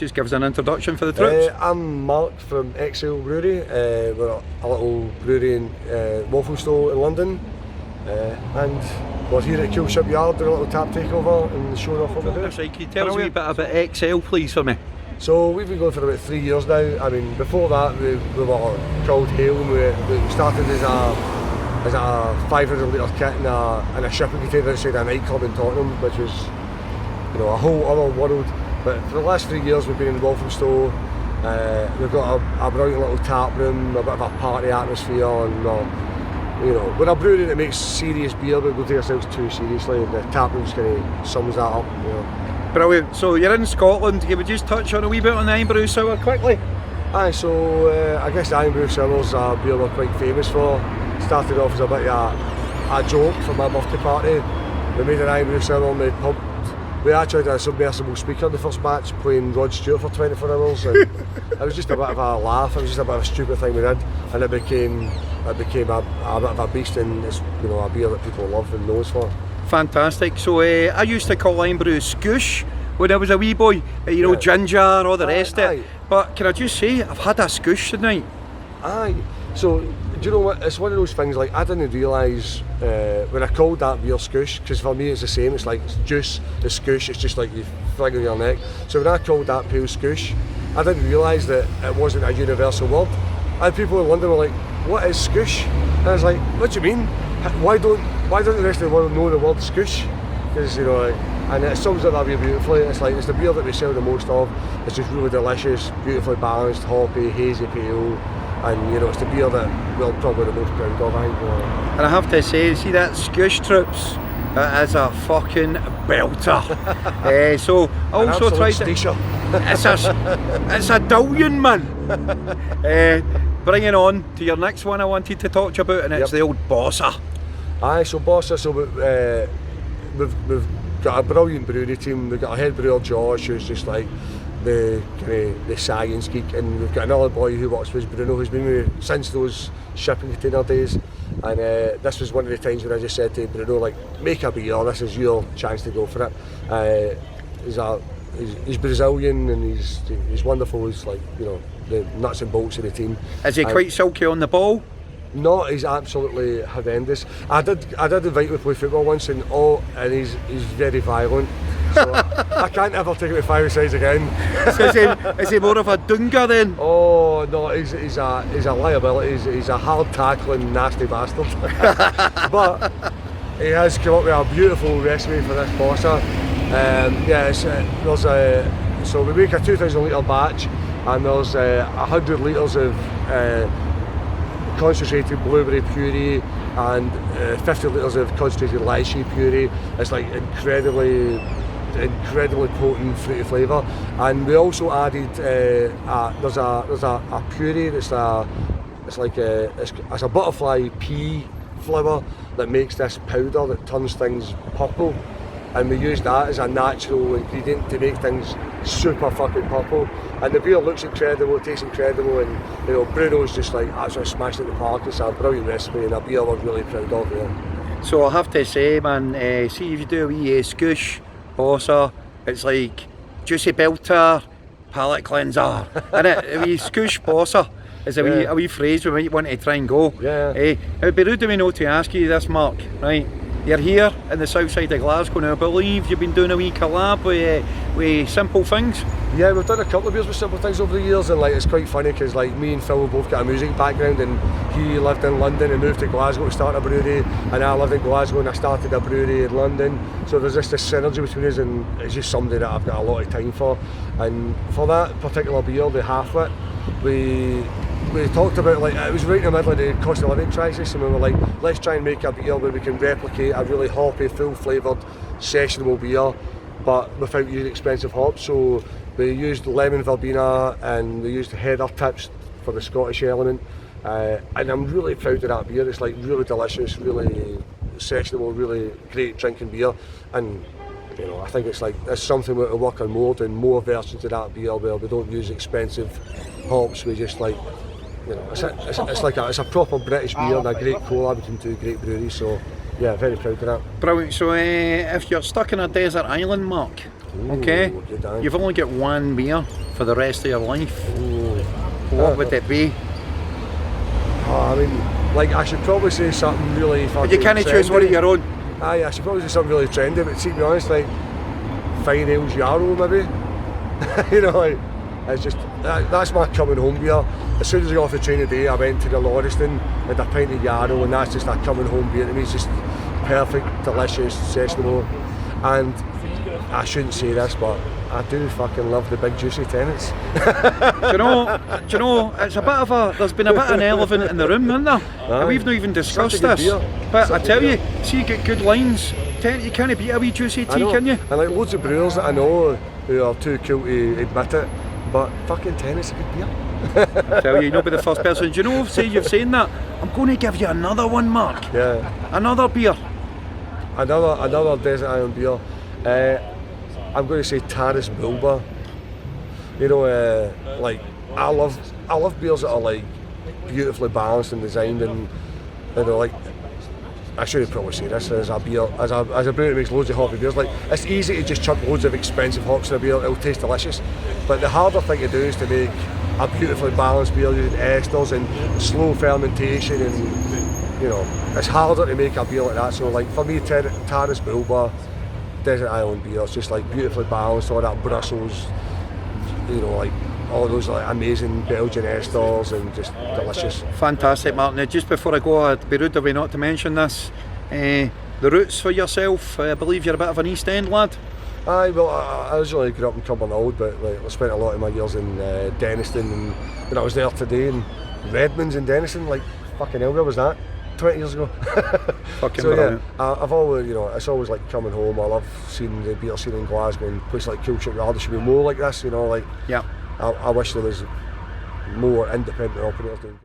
just give us an introduction for the troops. I'm Mark from Exale Brewery. We're a little brewery in Walthamstow in London, and we're here at Koelschip Yard doing a little tap takeover and showing off what we're doing. Can you tell us a wee bit about Exale, please, for me? So we've been going for about 3 years now. I mean, before that we were called Hale, and we started as a 500 litre kit in a shipping container outside a nightclub in Tottenham, which was, you know, a whole other world. But for the last 3 years we've been in Walthamstow. We've got a brilliant little tap room, a bit of a party atmosphere, and you know, we're a brewery that makes serious beer, but we don't take ourselves too seriously, and the tap room kind of sums that up. You know. Brilliant. So you're in Scotland. Can we just touch on a wee bit on the Irn-Bru Sour quickly? Aye, so I guess the Irn-Bru Sour's a beer we're quite famous for. Started off as a bit of a joke for my birthday party. We made an Irn-Bru Sour and we actually had a submersible speaker in the first batch playing Rod Stewart for 24 hours. And it was just a bit of a laugh, it was just a bit of a stupid thing we did, and it became a bit of a beast, and it's, you know, a beer that people love and knows for. Fantastic. So I used to call Irn-Bru Squish when I was a wee boy, you know, ginger, all the rest of it. But can I just say, I've had a Squish tonight. Aye. So, do you know what, it's one of those things, like, I didn't realise when I called that beer Squish, because for me it's the same, it's like it's juice, the Squish, it's just like you fling on your neck. So when I called that pale Squish, I didn't realise that it wasn't a universal word. And people in London were like, what is Squish? And I was like, what do you mean? Why don't the rest of the world know the word Squish? Because, you know, and it sums it that beer beautifully. It's like, it's the beer that we sell the most of. It's just really delicious, beautifully balanced, hoppy, hazy pale. And, you know, it's the beer that we're probably the most proud of, I think. And I have to say, see that Squish, troops, it is a fucking belter. So I also tried to... It's a dillion, man. Bringing on to your next one I wanted to talk to you about, and it's the old Bossa. Aye, so Bossa, so we've got a brilliant brewery team. We've got a head brewer, Josh, who's just like the science geek, and we've got another boy who works with us, Bruno, who's been with me since those shipping container days. And this was one of the times when I just said to Bruno, like, make a beer, this is your chance to go for it. He's Brazilian, and he's wonderful. He's like, you know, the nuts and bolts of the team. Is he quite silky on the ball? No, he's absolutely horrendous. I did invite him to play football once, and he's very violent. So I can't ever take him to five-a-sides again. So is he more of a dunga then? Oh no, he's a liability. He's a hard tackling, nasty bastard. But he has come up with a beautiful recipe for this Bossa. So we make a 2,000 litre batch, and there's 100 litres of concentrated blueberry puree and 50 litres of concentrated lychee puree. It's like incredibly potent fruity flavour. And we also added there's a puree that's it's a butterfly pea flower that makes this powder that turns things purple. And we use that as a natural ingredient to make things super fucking purple. And the beer looks incredible, it tastes incredible, and, you know, Bruno's just like absolutely smashed it in the park. It's a brilliant recipe and a beer we're really proud of. Yeah. So I have to say, man, see if you do a wee Squish, Bossa, it's like juicy belter, palate cleanser, innit? A wee Squish Bossa is a wee phrase we might want to try and go. Yeah. It would be rude of me not to ask you this, Mark, right? You're here in the south side of Glasgow now. I believe you've been doing a wee collab with Simple Things. Yeah, we've done a couple of beers with Simple Things over the years, and like, it's quite funny because, like, me and Phil both got a music background, and he lived in London and moved to Glasgow to start a brewery, and I lived in Glasgow and I started a brewery in London. So there's just this synergy between us, and it's just somebody that I've got a lot of time for. And for that particular beer, the Half-Wit, we talked about, like, it was right in the middle of the cost of living crisis, and we were like, let's try and make a beer where we can replicate a really hoppy, full flavoured, sessionable beer, but without using expensive hops. So we used lemon verbena and we used heather tips for the Scottish element, and I'm really proud of that beer. It's like really delicious, really sessionable, really great drinking beer. And, you know, I think it's something we're work on more, doing more versions of that beer where we don't use expensive hops. We just, like, you know, it's a proper British beer and a great collab between two great breweries. So yeah, very proud of that. Brilliant. So if you're stuck in a desert island, Mark, Okay, good eye. you've only got one beer for the rest of your life. Ooh. What would it be? I mean, like, I should probably say something really fucking But you can't choose one of your own. Aye, I should probably say something really trendy, but to be honest, like, Fine Ales Yarrow maybe. You know, like, it's just, that's my coming home beer. As soon as I got off the train today, I went to the Lauriston, had a pint of Yarrow, and that's just a coming home beer to me. It's just perfect, delicious, sessionable, and I shouldn't say this, but I do fucking love the big juicy tenants. do you know, it's a bit of a, there's been a bit of an elephant in the room, isn't there? And we've not even discussed this. Beer. But I tell you, see, you get good lines. You can't beat a wee juicy tea, can you? And like loads of brewers that I know who are too cool to admit it, but fucking tenant's a good beer. Tell you, you'll be the first person. Do you know, say you've saying that, I'm going to give you another one, Mark. Yeah. Another beer. Another Desert Island beer. I'm going to say Taras Bulba. You know, like I love beers that are like beautifully balanced and designed, and they're like, I should probably say this as a beer, as a brewer that makes loads of hoppy beers. Like, it's easy to just chuck loads of expensive hops in a beer; it'll taste delicious. But the harder thing to do is to make a beautifully balanced beer using esters and slow fermentation, and you know, it's harder to make a beer like that. So, like for me, Taras Bulba, Desert Island beer, it's just like beautifully balanced, all that Brussels, you know, like all those like amazing Belgian esters and just delicious. Fantastic, Mark. Now, just before I go, I'd be rude of me not to mention this. The roots for yourself, I believe you're a bit of an East End lad. Aye, well, I originally grew up in Cumbernauld, but like, I spent a lot of my years in Denniston, and when I was there today in Redmond's in Denniston, like fucking hell, where was that? 20 years ago. Fucking so brilliant. Yeah, I've always, you know, it's always like coming home. I love seeing the beer scene in Glasgow, and places like Koelschip Yard. There should be more like this, you know, like. Yeah. I wish there was more independent operators doing.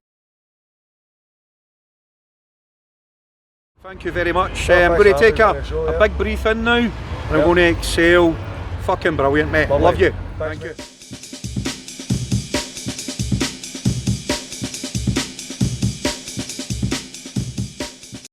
Thank you very much. I'm going to take a big breath in now, and I'm going to exhale. Fucking brilliant, mate. Love you. Thank you.